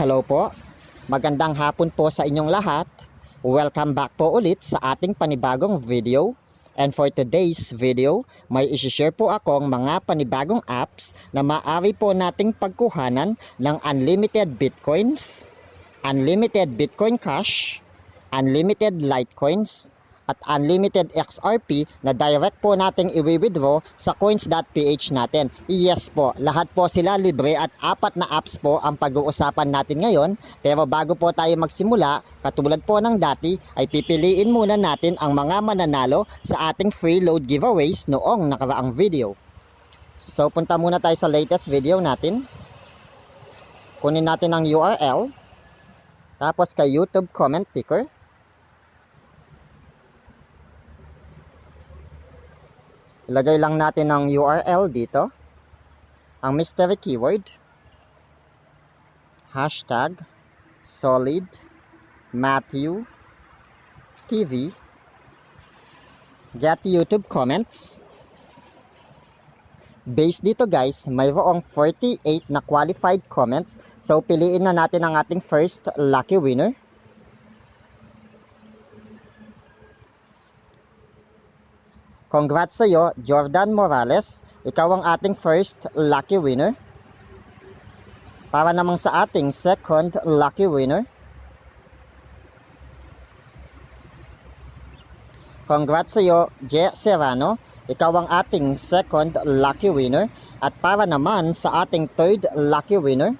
Hello po. Magandang hapon po sa inyong lahat. Welcome back po ulit sa ating panibagong video. And for today's video, may isi-share po akong mga panibagong apps na maaari po nating pagkuhanan ng unlimited Bitcoins, unlimited Bitcoin Cash, unlimited Litecoins, at unlimited XRP na direct po nating i-withdraw sa COINS.PH natin. Yes po, lahat po sila libre at 4 na apps po ang pag-uusapan natin ngayon. Pero bago po tayo magsimula, katulad po ng dati, ay pipiliin muna natin ang mga mananalo sa ating free load giveaways noong nakaraang video. So punta muna tayo sa latest video natin. Kunin natin ang URL. Tapos kay YouTube comment picker. Ilagay lang natin ang URL dito. Ang mystery keyword. Hashtag solid Matthew TV. Get YouTube comments. Based dito guys, mayroong 48 na qualified comments. So piliin na natin ang ating first lucky winner. Congrats sa iyo, Jordan Morales. Ikaw ang ating first lucky winner. Para namang sa ating second lucky winner. Congrats sa iyo, J. Serrano. Ikaw ang ating second lucky winner. At para naman sa ating third lucky winner.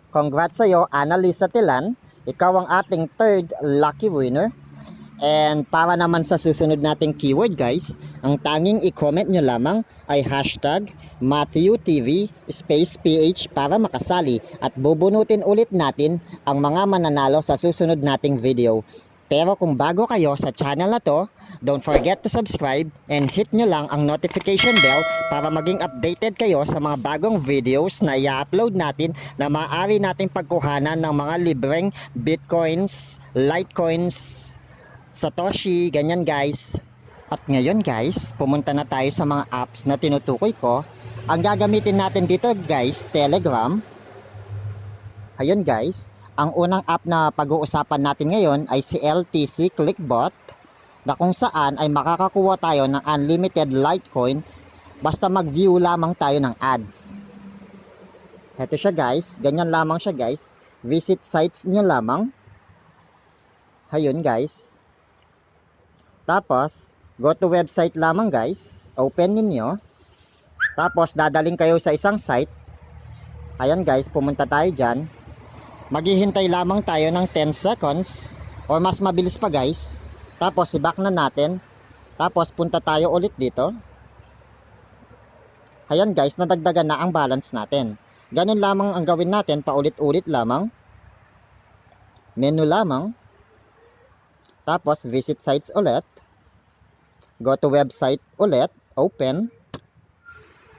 Congrats sa iyo, Annalisa Tilan. Ikaw ang ating third lucky winner. And para naman sa susunod nating keyword guys, ang tanging i-comment nyo lamang ay hashtag MatthewTV_PH para makasali at bubunutin ulit natin ang mga mananalo sa susunod nating video. Pero kung bago kayo sa channel na to, don't forget to subscribe and hit nyo lang ang notification bell para maging updated kayo sa mga bagong videos na i-upload natin na maaari nating pagkuhanan ng mga libreng Bitcoins, Litecoins, Satoshi, ganyan guys. At ngayon guys, pumunta na tayo sa mga apps na tinutukoy ko. Ang gagamitin natin dito guys, Telegram. Ayun guys. Ang unang app na pag-uusapan natin ngayon ay si CLIPCLAPS na kung saan ay makakakuha tayo ng unlimited Litecoin basta mag-view lamang tayo ng ads. Ito siya guys, ganyan lamang siya guys. Visit sites nyo lamang. Ayun guys. Tapos, go to website lamang guys. Open ninyo. Tapos, dadaling kayo sa isang site. Ayan guys, pumunta tayo dyan. Maghihintay lamang tayo ng 10 seconds or mas mabilis pa guys. Tapos i-back na natin. Tapos punta tayo ulit dito. Ayan guys, nadagdagan na ang balance natin. Ganun lamang ang gawin natin, paulit-ulit lamang. Menu lamang. Tapos visit sites ulit. Go to website ulit. Open.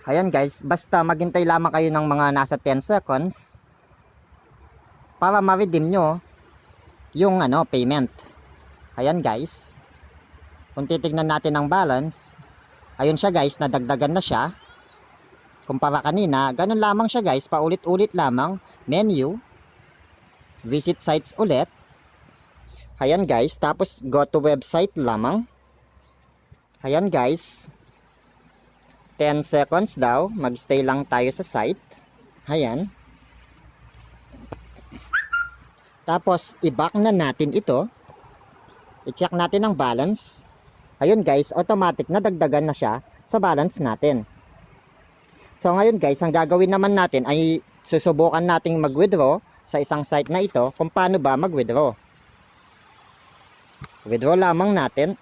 Ayan guys, basta maghintay lamang kayo ng mga nasa 10 seconds. Para ma-redeem nyo yung payment. Ayan guys. Kung titignan natin ang balance, ayun siya guys, nadagdagan na siya. Kumpara kanina, ganun lamang siya guys, paulit-ulit lamang. Menu. Visit sites ulit. Ayan guys, tapos go to website lamang. Ayan guys. 10 seconds daw, magstay lang tayo sa site. Ayan. Tapos, i-back na natin ito. I-check natin ang balance. Ayun guys, automatic na dagdagan na siya sa balance natin. So ngayon guys, ang gagawin naman natin ay susubukan nating mag-withdraw sa isang site na ito kung paano ba mag-withdraw. Withdraw lamang natin.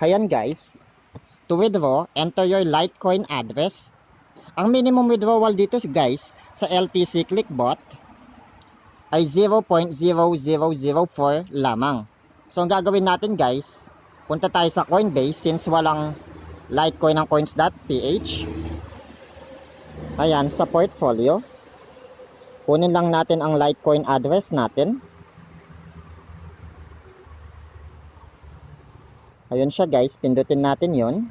Ayan guys. To withdraw, enter your Litecoin address. Ang minimum withdrawal dito guys sa CLIPCLAPS ay 0.0004 lamang. So ang gagawin natin guys, punta tayo sa Coinbase since walang Litecoin ng COINS.PH. Ayan, sa portfolio. Kunin lang natin ang Litecoin address natin. Ayun siya guys, pindutin natin yon,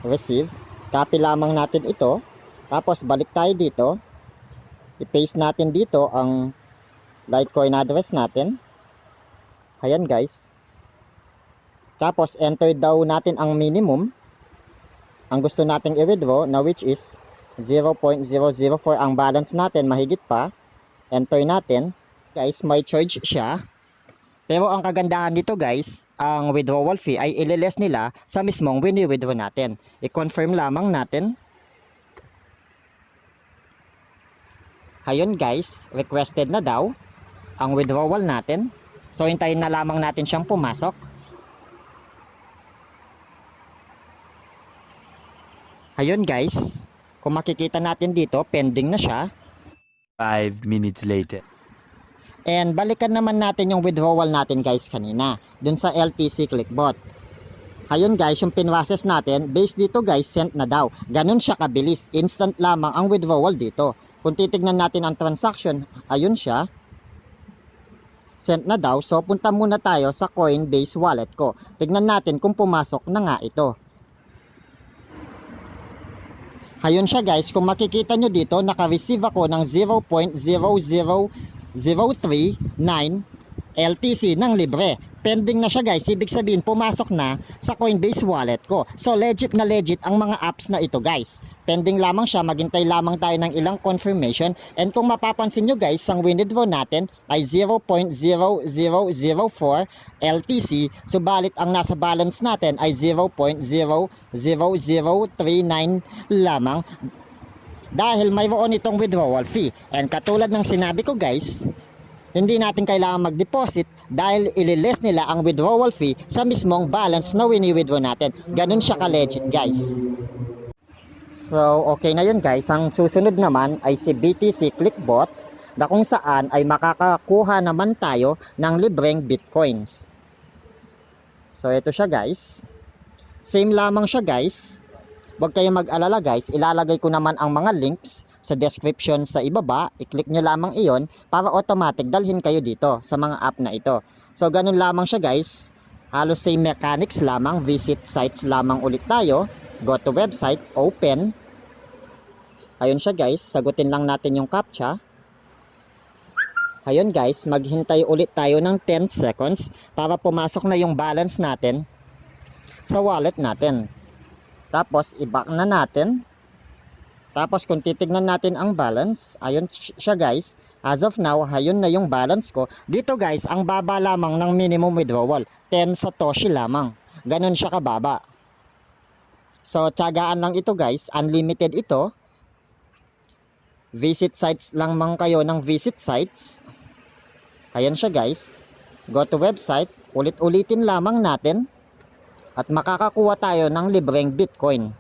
receive. Copy lamang natin ito. Tapos balik tayo dito. I-paste natin dito ang Litecoin address natin. Ayan guys. Tapos enter daw natin ang minimum. Ang gusto nating i-withdraw na which is 0.004 ang balance natin, mahigit pa. Enter natin. Guys, may charge siya. Pero ang kagandahan nito guys, ang withdrawal fee ay ililess nila sa mismong wini-withdraw natin. I-confirm lamang natin. Ayun guys, requested na daw ang withdrawal natin. So hintayin na lamang natin siyang pumasok. Ayun guys, kung makikita natin dito, pending na siya. 5 minutes later. And balikan naman natin yung withdrawal natin guys kanina, dun sa LTC Clickbot. Ayun guys, yung pinrocess natin, based dito guys, sent na daw. Ganun siya kabilis, instant lamang ang withdrawal dito. Kung titignan natin ang transaction, ayun siya. Sent na daw, so punta muna tayo sa Coinbase wallet ko. Tignan natin kung pumasok na nga ito. Ayun siya guys, kung makikita nyo dito, naka-receive ako ng 0.00039 LTC ng libre. Pending na siya guys, ibig sabihin pumasok na sa Coinbase wallet ko. So legit na legit ang mga apps na ito guys. Pending lamang siya, maghintay lamang tayo ng ilang confirmation. And kung mapapansin nyo guys, ang withdraw natin ay 0.0004 LTC. Subalit ang nasa balance natin ay 0.00039 lamang. Dahil mayroon itong withdrawal fee. And katulad ng sinabi ko guys, hindi natin kailangan mag-deposit dahil ililess nila ang withdrawal fee sa mismong balance na wini-withdraw natin. Ganun siya ka-legit guys. So okay na yun guys. Ang susunod naman ay si BTC Clickbot na kung saan ay makakakuha naman tayo ng libreng Bitcoins. So ito siya guys. Same lamang siya guys. Huwag kayong mag-alala guys, ilalagay ko naman ang mga links sa description sa ibaba. I-click nyo lamang iyon para automatic dalhin kayo dito sa mga app na ito. So ganun lamang siya guys, halos same mechanics lamang, visit sites lamang ulit tayo. Go to website, open. Ayun siya guys, sagutin lang natin yung CAPTCHA. Ayun guys, maghintay ulit tayo ng 10 seconds para pumasok na yung balance natin sa wallet natin. Tapos i-back na natin. Tapos kung titignan natin ang balance, ayun siya guys. As of now, ayun na yung balance ko. Dito guys, ang baba lamang ng minimum withdrawal, 10 Satoshi lamang. Ganun siya kababa. So tiyagaan lang ito guys, unlimited ito. Visit sites lang mang kayo ng visit sites. Ayun siya guys. Go to website, ulit-ulitin lamang natin. At makakakuha tayo ng libreng Bitcoin.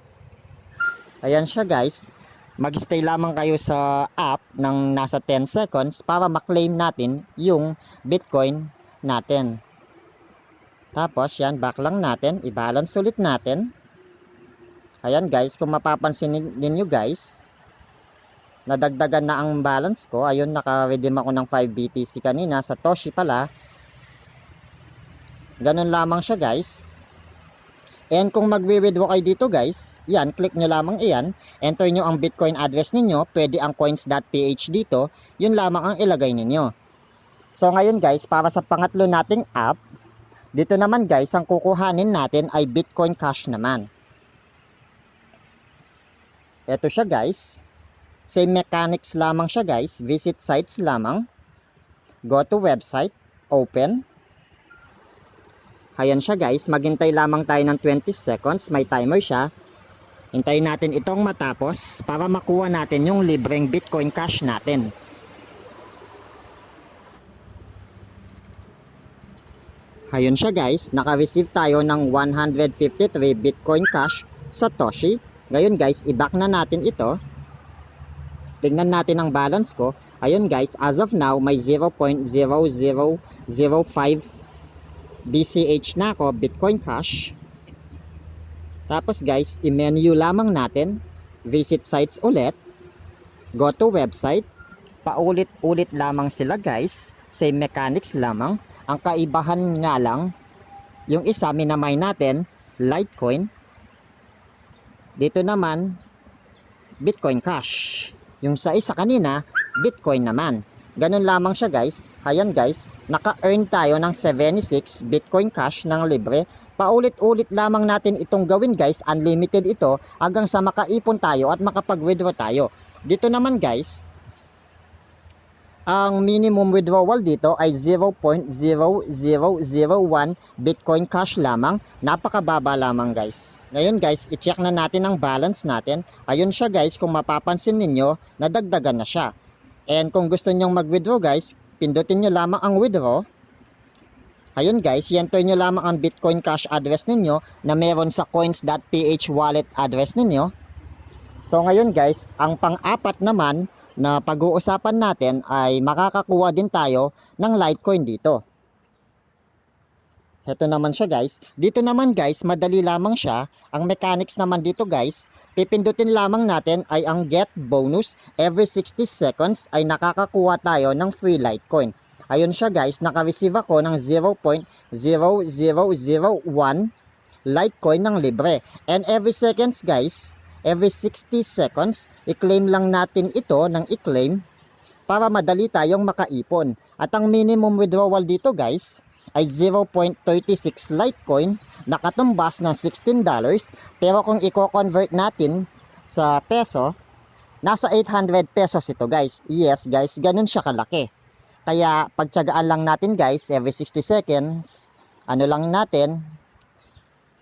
Ayan siya guys. Mag-stay lamang kayo sa app ng nasa 10 seconds para maklaim natin yung Bitcoin natin. Tapos yan, back lang natin. I-balance ulit natin. Ayan guys, kung mapapansin ninyo guys, nadagdagan na ang balance ko. Ayun, naka-redeem ako ng 5 BTC kanina. Satoshi pala. Ganun lamang siya guys. And kung magwi-withdraw kayo dito guys, yan, click nyo lamang iyan, enter nyo ang Bitcoin address ninyo, pwede ang COINS.PH dito, yun lamang ang ilagay ninyo. So ngayon guys, para sa pangatlo nating app, dito naman guys, ang kukuhanin natin ay Bitcoin Cash naman. Ito siya guys, same mechanics lamang siya guys, visit sites lamang, go to website, open. Ayan siya guys, maghintay lamang tayo ng 20 seconds, may timer siya. Hintayin natin itong matapos para makuha natin yung libreng Bitcoin Cash natin. Ayun siya guys, naka-receive tayo ng 153 Bitcoin Cash Satoshi. Ngayon guys, i-back na natin ito. Tingnan natin ang balance ko. Ayun guys, as of now, may 0.0005 BCH na ako, Bitcoin Cash. Tapos guys, i-menu lamang natin. Visit sites ulit. Go to website. Paulit-ulit lamang sila guys. Same mechanics lamang. Ang kaibahan nga lang, Yung isa, minamay natin, Litecoin. Dito naman, Bitcoin Cash. Yung sa isa kanina, Bitcoin naman. Ganun lamang siya guys. Ayan guys, naka-earn tayo ng 76 Bitcoin Cash ng libre. Paulit-ulit lamang natin itong gawin guys. Unlimited ito hanggang sa makaipon tayo at makapag-withdraw tayo. Dito naman guys, ang minimum withdrawal dito ay 0.0001 Bitcoin Cash lamang. Napakababa lamang guys. Ngayon guys, i-check na natin ang balance natin. Ayun siya guys, kung mapapansin ninyo, nadagdagan na siya. And kung gusto nyong mag-withdraw guys, pindutin nyo lamang ang withdraw. Ayun guys, i-enter nyo lamang ang Bitcoin Cash address ninyo na meron sa COINS.PH wallet address ninyo. So ngayon guys, ang pang-apat naman na pag-uusapan natin ay makakakuha din tayo ng Litecoin dito. Ito naman siya guys. Dito naman guys, madali lamang siya. Ang mechanics naman dito guys, pipindutin lamang natin ay ang get bonus. Every 60 seconds ay nakakakuha tayo ng free Litecoin. Ayun siya guys, naka-receive ako ng 0.0001 Litecoin ng libre. And every seconds guys, every 60 seconds, i-claim lang natin ito ng i-claim para madali tayong makaipon. At ang minimum withdrawal dito guys ay 0.36 Litecoin, nakatumbas ng $16. Pero kung i-convert natin sa peso, nasa 800 pesos ito guys. Yes guys, ganun siya kalaki. Kaya pagtiyagaan lang natin guys, every 60 seconds, ano lang natin,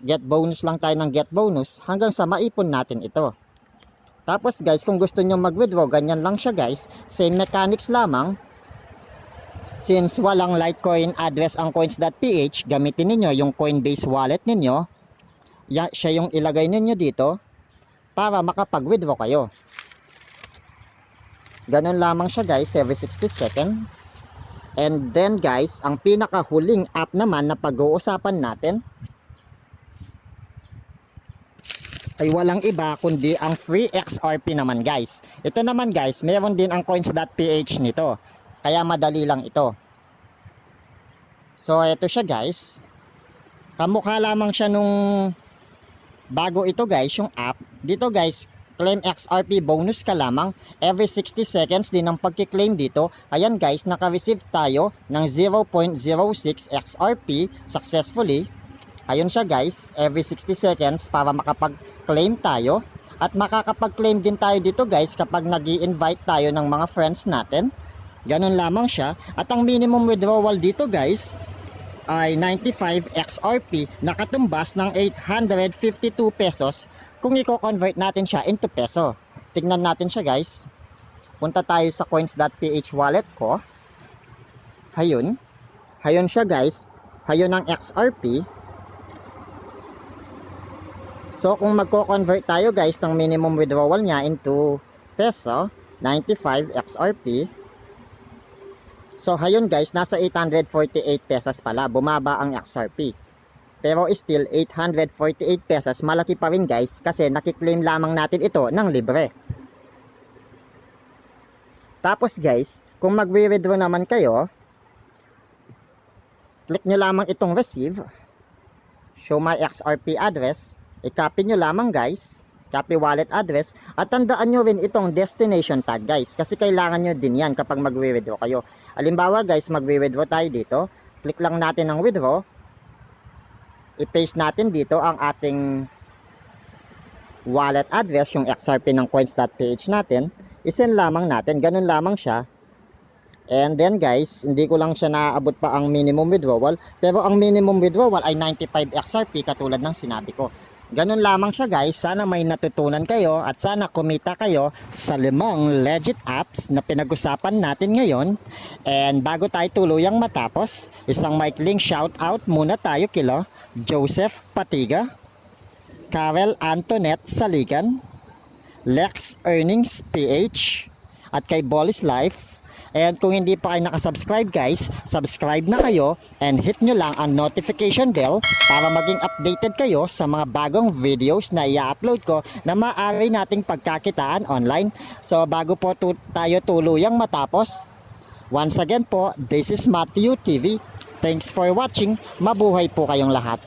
get bonus lang tayo ng get bonus hanggang sa maipon natin ito. Tapos guys, kung gusto nyo mag-withdraw, ganyan lang siya guys. Same mechanics lamang. Since walang Litecoin address ang COINS.PH, gamitin niyo yung Coinbase wallet ninyo. Siya yung ilagay niyo dito para makapag-withdraw kayo. Ganun lamang siya guys, every 60 seconds. And then guys, ang pinakahuling app naman na pag-uusapan natin ay walang iba kundi ang free XRP naman guys. Ito naman guys, meron din ang COINS.PH nito. Kaya madali lang ito. So ito siya guys. Kamukha lamang siya nung bago ito guys, yung app. Dito guys, claim XRP bonus ka lamang. Every 60 seconds din ang pagki-claim dito. Ayan guys, naka-receive tayo ng 0.06 XRP successfully. Ayun siya guys, every 60 seconds para makapag-claim tayo. At makakapag-claim din tayo dito guys kapag nag-i-invite tayo ng mga friends natin. Ganun lamang siya. At ang minimum withdrawal dito guys ay 95 XRP, nakatumbas ng 852 pesos kung i-convert natin siya into peso. Tignan natin siya guys. Punta tayo sa COINS.PH wallet ko. Hayun. Hayun siya guys. Hayun ang XRP. So kung magko-convert tayo guys ng minimum withdrawal niya into peso, 95 XRP. So hayun guys, nasa 848 pesos pala, bumaba ang XRP. Pero still 848 pesos, malaki pa rin guys kasi nakiklaim lamang natin ito ng libre. Tapos guys, kung magwi-withdraw naman kayo, click nyo lamang itong receive, show my XRP address, i-copy nyo lamang guys, copy wallet address, at tandaan nyo rin itong destination tag guys, kasi kailangan nyo din yan kapag magwi-withdraw kayo. Halimbawa guys, magwi-withdraw tayo dito, click lang natin ang withdraw, i-paste natin dito ang ating wallet address, yung XRP ng COINS.PH natin, isend lamang natin, ganun lamang siya. And then guys, hindi ko lang siya naaabot pa ang minimum withdrawal, pero ang minimum withdrawal ay 95 XRP katulad ng sinabi ko. Ganun lamang siya guys. Sana may natutunan kayo at sana kumita kayo sa 5 legit apps na pinag-usapan natin ngayon. And bago tayo tuluyang matapos, isang maikling shoutout muna tayo kila Joseph Patiga, Karel Antoinette Saligan, Lex Earnings PH, at kay Bolis Life. And kung hindi pa kayo nakasubscribe guys, subscribe na kayo and hit nyo lang ang notification bell para maging updated kayo sa mga bagong videos na i-upload ko na maaari nating pagkakitaan online. So bago po tayo tuluyang matapos, Once again po, this is Matthew TV. Thanks for watching. Mabuhay po kayong lahat.